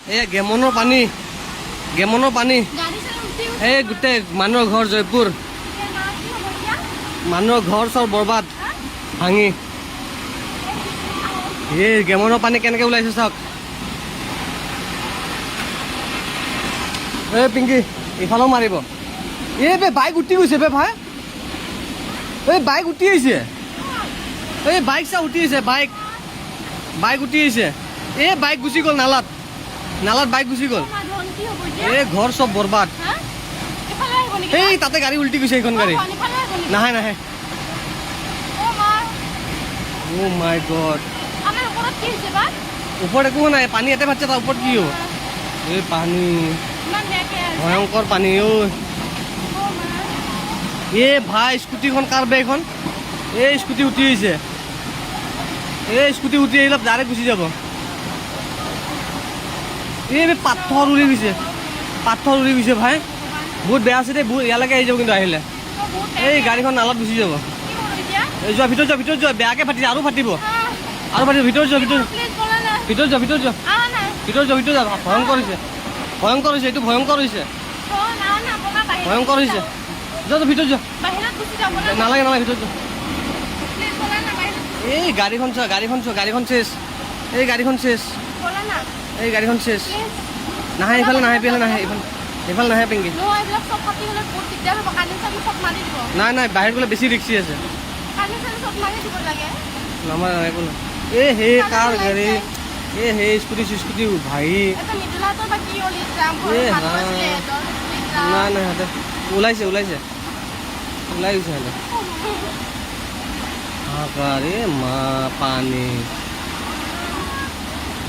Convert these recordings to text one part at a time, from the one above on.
এই গেমনৰ পানী এই গোটেই মানুহৰ ঘৰ জয়পুৰ মানুহৰ ঘৰ চব বৰবাদ ভাঙি এই গেমনৰ পানী কেনেকৈ ওলাইছে চাওক এই পিংকি ইফালেও মাৰিব এই বে বাইক উঠি গৈছে বে ভাই এই বাইক উঠি আহিছে এই বাইক চা উঠি আহিছে বাইক উঠি আহিছে এই বাইক গুচি গ'ল নালাত বাইক গুচি গ'ল এই ঘৰ চব বৰবাদ এই তাতে গাড়ী উল্টি গৈছে এইখন গাড়ী নাহে অ' মাই গড ওপৰত একো নাই পানী ইয়াতে ভাতছে তাৰ ওপৰত কি হ'ব এই পানী ভয়ংকৰ পানী ঐ এই ভাই স্কুটিখন কাৰ বে এইখন এই স্কুটি উঠি আহিছে এই স্কুটি উঠি আহিলে ডাইৰেক্ট গুচি যাব এই পাথৰ উৰি গৈছে ভাই বহুত বেয়া আছে দেই বহুত ইয়ালৈকে আহি যাব কিন্তু আহিলে এই গাড়ীখন নালাত গুচি যাব এই যোৱা ভিতৰত যোৱা বেয়াকৈ ফাটিছে আৰু ফাটিব ভিতৰত যোৱা ভয়ংকৰ হৈছে এইটো ভয়ংকৰ হৈছে যোৱা ভিতৰত যোৱা নালাগে ভিতৰত যোৱা এই গাড়ীখন চেছ নাহে এইফালে নাহে এইফালে নাহে পিংকি নাই বাহিৰত গ'লে বেছি ৰিক্সি আছে এই সেই কাৰ গাড়ী এই সেই স্কুটি ভাই নাই সিহঁতে ওলাই গৈছে সিহঁতে এই মা পানী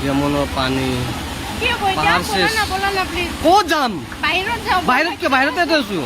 যমুনৰ পানী ক'ত যাম বাহিৰতে আছো